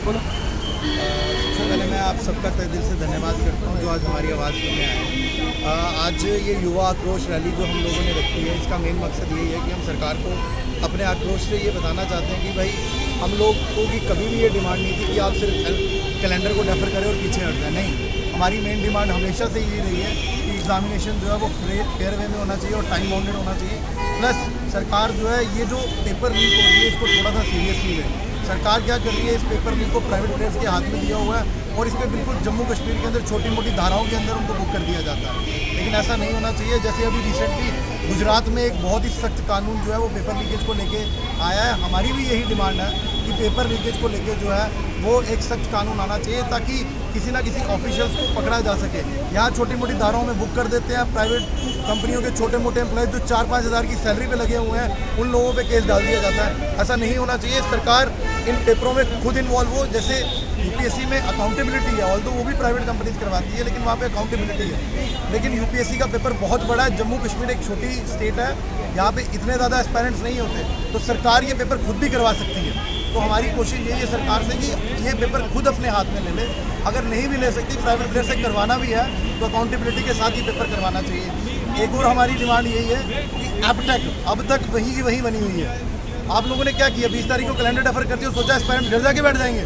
बोलो। सबसे पहले मैं आप सबका तहे दिल से धन्यवाद करता हूं जो आज हमारी आवाज़ सुनने आए। आज ये युवा आक्रोश रैली जो हम लोगों ने रखी है, इसका मेन मकसद यही है कि हम सरकार को अपने आक्रोश से ये बताना चाहते हैं कि भाई हम लोगों की कभी भी ये डिमांड नहीं थी कि आप सिर्फ कैलेंडर को डेफर करें और पीछे हट जाए। नहीं, हमारी मेन डिमांड हमेशा से ये रही है कि एग्जामिनेशन जो है वो फेयर वे में होना चाहिए और टाइम बाउंडेड होना चाहिए। प्लस सरकार जो है ये जो पेपर लीक हो रही है इसको थोड़ा सा सीरियसली ले। सरकार क्या कर रही है, इस पेपर लीक को प्राइवेट प्लेयर्स के हाथ में दिया हुआ है और इस पर बिल्कुल जम्मू कश्मीर के अंदर छोटी मोटी धाराओं के अंदर उनको बुक कर दिया जाता है। लेकिन ऐसा नहीं होना चाहिए। जैसे अभी रिसेंटली गुजरात में एक बहुत ही सख्त कानून जो है वो पेपर लीकेज को लेके आया है। हमारी भी यही डिमांड है कि पेपर लीकेज को लेके जो है वो एक सख्त कानून आना चाहिए ताकि किसी ना किसी ऑफिशियल्स को पकड़ा जा सके। यहाँ छोटी मोटी धाराओं में बुक कर देते हैं प्राइवेट कंपनियों के छोटे मोटे एम्प्लॉयज जो 4-5 हज़ार की सैलरी पे लगे हुए हैं, उन लोगों पे केस डाल दिया जाता है। ऐसा नहीं होना चाहिए। सरकार इन पेपरों में खुद इन्वॉल्व हो। जैसे यूपीएससी में अकाउंटेबिलिटी है, ऑल्दो वो भी प्राइवेट कंपनीज करवाती है, लेकिन वहाँ पे अकाउंटेबिलिटी है। लेकिन यूपीएससी का पेपर बहुत बड़ा है। जम्मू कश्मीर एक छोटी स्टेट है, यहाँ पे इतने ज़्यादा एस्पायरेंट्स नहीं होते, तो सरकार ये पेपर खुद भी करवा सकती है। तो हमारी कोशिश यही है सरकार से कि ये पेपर खुद अपने हाथ में ले ले। अगर नहीं भी ले सकती, प्राइवेट प्लेयर से करवाना भी है तो अकाउंटेबिलिटी के साथ ही पेपर करवाना चाहिए। एक और हमारी डिमांड यही है कि एपटेक अब तक वही की वही बनी हुई है। आप लोगों ने क्या किया, 20 तारीख को कैलेंडर डेफर करती हो, सोचा एस्पायरेंट घर जाके बैठ जाएंगे।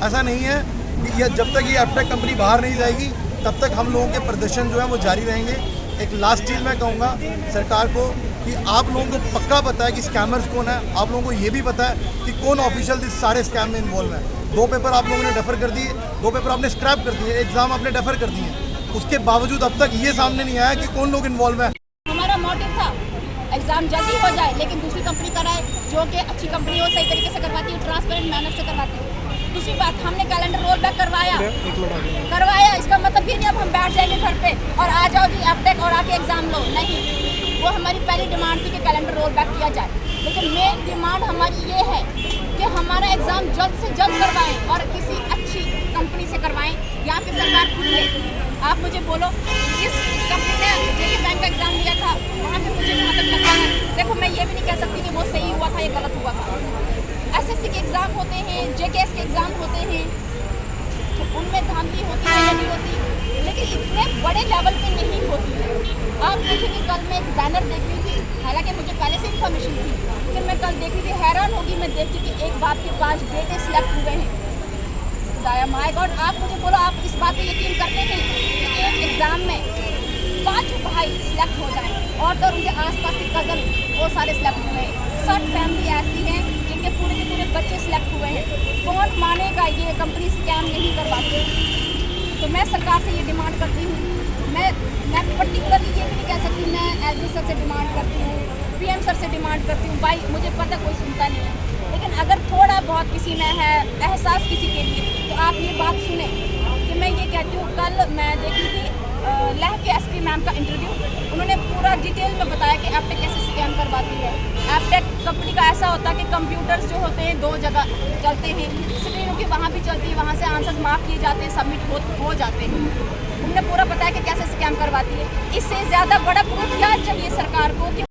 ऐसा नहीं है कि ये जब तक ये एपटेक कंपनी बाहर नहीं जाएगी तब तक हम लोगों के प्रदर्शन जो है वो जारी रहेंगे। एक लास्ट चीज़ मैं कहूँगा सरकार को कि आप लोगों को पक्का पता है कि स्कैमर्स कौन है। आप लोगों को ये भी पता है कि कौन ऑफिशियल इस सारे स्कैम में इन्वॉल्व है। 2 पेपर आप लोगों ने डेफर कर दिए, 2 पेपर आपने स्क्रैप कर दिए, एग्जाम आपने डेफर कर दिए। उसके बावजूद अब तक ये सामने नहीं आया कि कौन लोग इन्वॉल्व है। हमारा मोटिव था एग्जाम जल्दी हो जाए, लेकिन दूसरी कंपनी कराए जो कि अच्छी कंपनी हो, सही तरीके से करवाती हो, ट्रांसपेरेंट मैनर से करवाती हो। दूसरी बात, हमने कैलेंडर रोल बैक करवाया। इसका मतलब ये नहीं अब हम बैठ जाएंगे घर पे और आ जाओ जी एपटेक और आके एग्जाम लो। नहीं, वो हमारी पहली डिमांड थी कि कैलेंडर रोल बैक किया जाए। लेकिन मेन डिमांड हमारी ये है कि हमारा एग्जाम जल्द से जल्द करवाएं और किसी अच्छी कंपनी से करवाएं। यहाँ की सरकार खुद ले। आप मुझे बोलो, जिस कंपनी ने जेके बैंक का एग्जाम दिया था वहाँ पे मुझे मतलब लगता है, देखो मैं ये भी नहीं कह सकती कि वो सही हुआ था या गलत हुआ था। एसएससी के एग्ज़ाम होते हैं, जेकेएस के एग्ज़ाम होते हैं, तो उनमें धांधली होती है या नहीं होती, लेकिन इतने बड़े लेवल पे नहीं होती है। आप देखेंगे, कल मैं एक बैनर देख रही थी, हालांकि मुझे पहले से इन्फॉर्मेशन थी, फिर मैं कल देख रही थी, हैरान होगी मैं देखती कि एक बाप के 5 बेटे सिलेक्ट हुए हैं। खुदाया माय गॉड, आप मुझे बोलो, आप इस बात पे यकीन करते हैं कि एक एग्ज़ाम में 5 भाई सिलेक्ट हो जाएँ और तो उनके आसपास के कज़न वो सारे सिलेक्ट हुए हैं। 60 फैमिली ऐसी हैं जिनके पूरे के पूरे बच्चे सिलेक्ट हुए हैं। कौन मानेगा ये कंपनी स्कैम नहीं करवाती? तो मैं सरकार से ये डिमांड करती हूँ। मैं पर्टिकुलरली ये भी नहीं कह सकती, मैं एलजी सर से डिमांड करती हूँ, पीएम सर से डिमांड करती हूँ। भाई मुझे पता कोई सुनता नहीं है, लेकिन अगर थोड़ा बहुत किसी में है एहसास किसी के लिए, तो आप ये बात सुने कि मैं ये कहती हूँ। कल मैं देखी थी लह के एसपी मैम का इंटरव्यू, उन्होंने पूरा डिटेल में बताया कि एपटेक कैसे स्कैम करवाती है। एपटेक कंपनी का ऐसा होता है कि कंप्यूटर्स जो होते हैं 2 जगह चलते हैं, स्क्रीनों की वहाँ भी चलती है, वहाँ से आंसर मार्क किए जाते हैं, सबमिट हो जाते हैं। उन्होंने पूरा बताया कि कैसे स्कैम करवाती है। इससे ज़्यादा बड़ा प्रूफ क्या चाहिए सरकार को कि